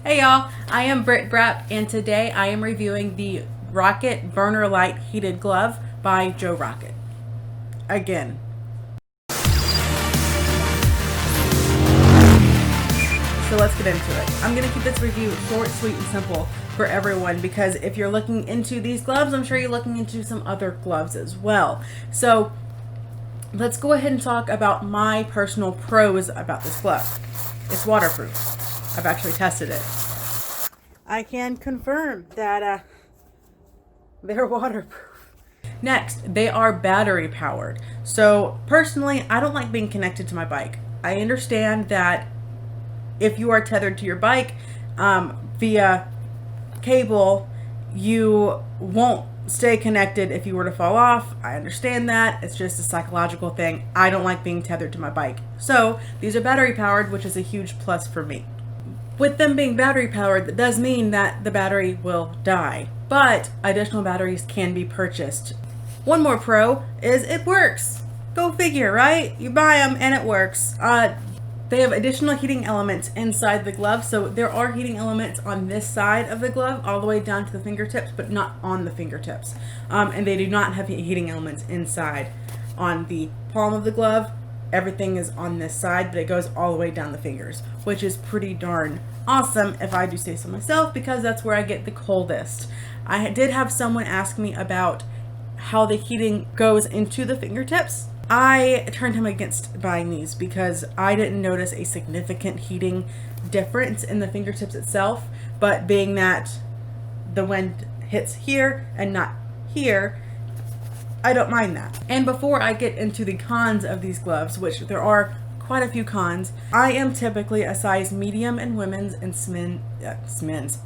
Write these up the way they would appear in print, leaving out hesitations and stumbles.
Hey y'all, I am Britt Brapp, and today I am reviewing the Rocket Burner Lite Heated Glove by Joe Rocket. Again. So let's get into it. I'm going to keep this review short, sweet, and simple for everyone because if you're looking into these gloves, I'm sure you're looking into some other gloves as well. So let's go ahead and talk about my personal pros about this glove. It's waterproof. I've actually tested it. I can confirm that they're waterproof. Next, they are battery powered. So personally, I don't like being connected to my bike. I understand that if you are tethered to your bike via cable, you won't stay connected if you were to fall off. I understand that. It's just a psychological thing. I don't like being tethered to my bike. So these are battery powered, which is a huge plus for me. With them being battery powered, that does mean that the battery will die, but additional batteries can be purchased. One more pro is it works. Go figure, right? You buy them and it works. They have additional heating elements inside the glove, so there are heating elements on this side of the glove all the way down to the fingertips, but not on the fingertips. And they do not have heating elements inside. On the palm of the glove, everything is on this side, but it goes all the way down the fingers, which is pretty darn awesome if I do say so myself, because that's where I get the coldest. I did have someone ask me about how the heating goes into the fingertips. I turned him against buying these because I didn't notice a significant heating difference in the fingertips itself, but being that the wind hits here and not here, I don't mind that. And before I get into the cons of these gloves, which there are quite a few cons, I am typically a size medium in women's and men's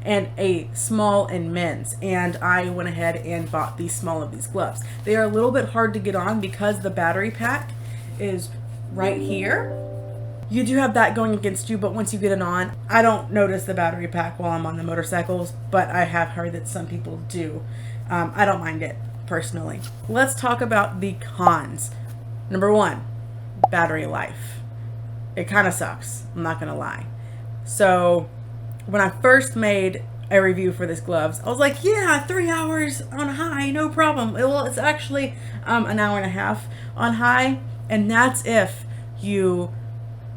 and a small in men's, and I went ahead and bought the small of these gloves. They are a little bit hard to get on because the battery pack is right here. You do have that going against you, but once you get it on, I don't notice the battery pack while I'm on the motorcycles, but I have heard that some people do. I don't mind it personally. Let's talk about the cons. Number one, battery life. It kind of sucks, I'm not gonna lie. So when I first made a review for this gloves, I was like, yeah, 3 hours on high, no problem. Well, it's actually an hour and a half on high, and that's if you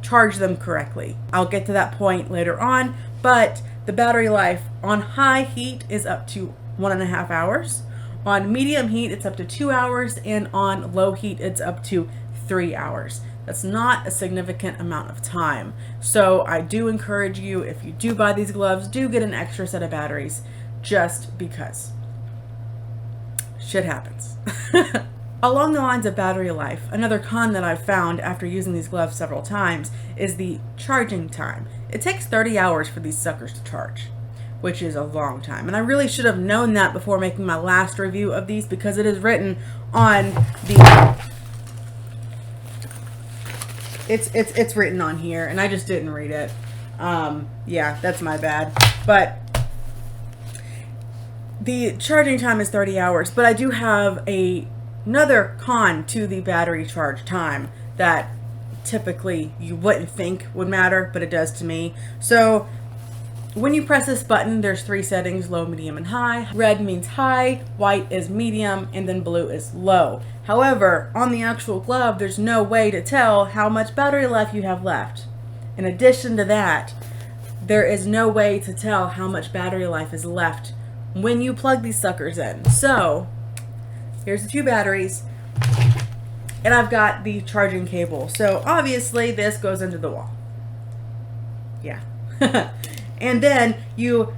charge them correctly. I'll get to that point later on, but the battery life on high heat is up to 1.5 hours. On medium heat, it's up to 2 hours, and on low heat, it's up to 3 hours. That's not a significant amount of time. So I do encourage you, if you do buy these gloves, do get an extra set of batteries, just because shit happens. Along the lines of battery life, another con that I've found after using these gloves several times is the charging time. It takes 30 hours for these suckers to charge, which is a long time. And I really should have known that before making my last review of these, because it is written on the it's written on here, and I just didn't read it. Yeah, that's my bad. But the charging time is 30 hours, but I do have another con to the battery charge time that typically you wouldn't think would matter, but it does to me. So when you press this button, there's 3 settings: low, medium, and high. Red means high, white is medium, and then blue is low. However, on the actual glove, there's no way to tell how much battery life you have left. In addition to that, there is no way to tell how much battery life is left when you plug these suckers in. So, here's the 2 batteries, and I've got the charging cable. So obviously this goes into the wall. Yeah. And then you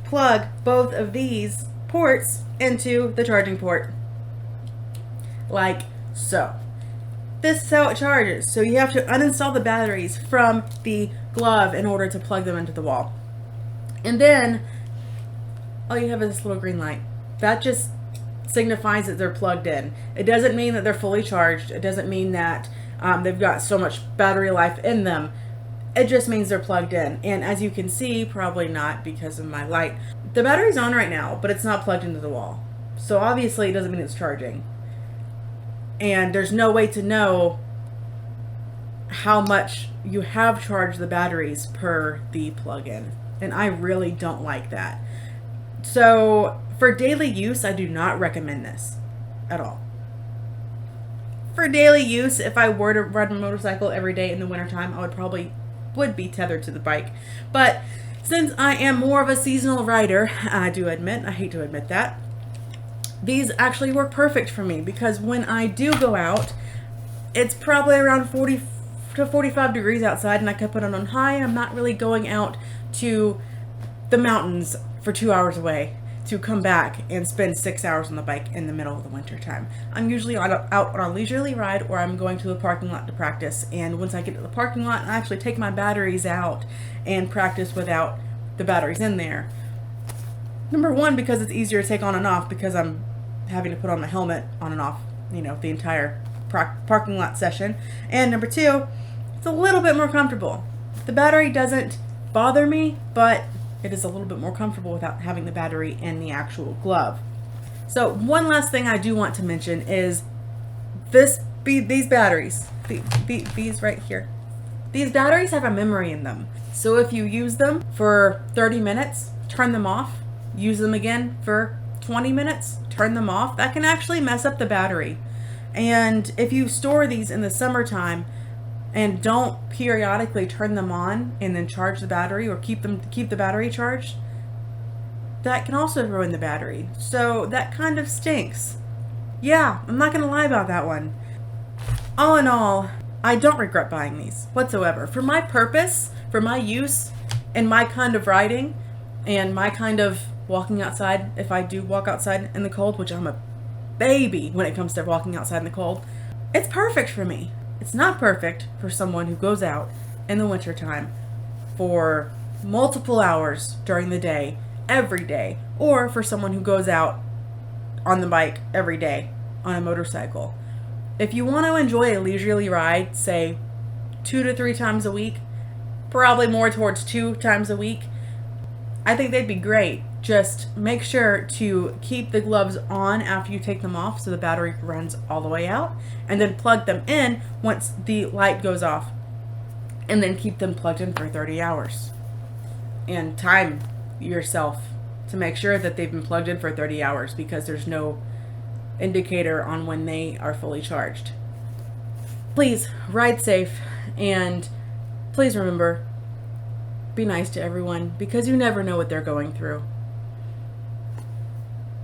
plug both of these ports into the charging port, like so. This is how it charges. So you have to uninstall the batteries from the glove in order to plug them into the wall. And then all you have is this little green light. That just signifies that they're plugged in. It doesn't mean that they're fully charged. It doesn't mean that they've got so much battery life in them. It just means they're plugged in. And as you can see, probably not because of my light, the battery's on right now, but it's not plugged into the wall. So obviously it doesn't mean it's charging. And there's no way to know how much you have charged the batteries per the plug-in. and I really don't like that. So for daily use, I do not recommend this at all. For daily use, if I were to ride a motorcycle every day in the wintertime, I would be tethered to the bike. But since I am more of a seasonal rider, I hate to admit that, these actually work perfect for me, because when I do go out, it's probably around 40 to 45 degrees outside, and I can put it on high. I'm not really going out to the mountains for 2 hours away to come back and spend 6 hours on the bike in the middle of the winter time. I'm usually out on a leisurely ride, or I'm going to the parking lot to practice. And once I get to the parking lot, I actually take my batteries out and practice without the batteries in there. Number one, because it's easier to take on and off, because I'm having to put on my helmet on and off, the entire parking lot session. And number two, it's a little bit more comfortable. The battery doesn't bother me, but it is a little bit more comfortable without having the battery in the actual glove. So one last thing I do want to mention is these batteries, these right here. These batteries have a memory in them. So if you use them for 30 minutes, turn them off, use them again for 20 minutes, turn them off, that can actually mess up the battery. And if you store these in the summertime and don't periodically turn them on and then charge the battery, or keep the battery charged, that can also ruin the battery. So that kind of stinks. Yeah, I'm not gonna lie about that one. All in all, I don't regret buying these whatsoever. For my purpose, for my use, and my kind of riding, and my kind of walking outside, if I do walk outside in the cold, which I'm a baby when it comes to walking outside in the cold, it's perfect for me. It's not perfect for someone who goes out in the wintertime for multiple hours during the day, every day, or for someone who goes out on the bike every day on a motorcycle. If you want to enjoy a leisurely ride, say 2 to 3 times a week, probably more towards 2 times a week, I think they'd be great. Just make sure to keep the gloves on after you take them off so the battery runs all the way out, and then plug them in once the light goes off, and then keep them plugged in for 30 hours. And time yourself to make sure that they've been plugged in for 30 hours, because there's no indicator on when they are fully charged. Please ride safe, and please remember, be nice to everyone, because you never know what they're going through.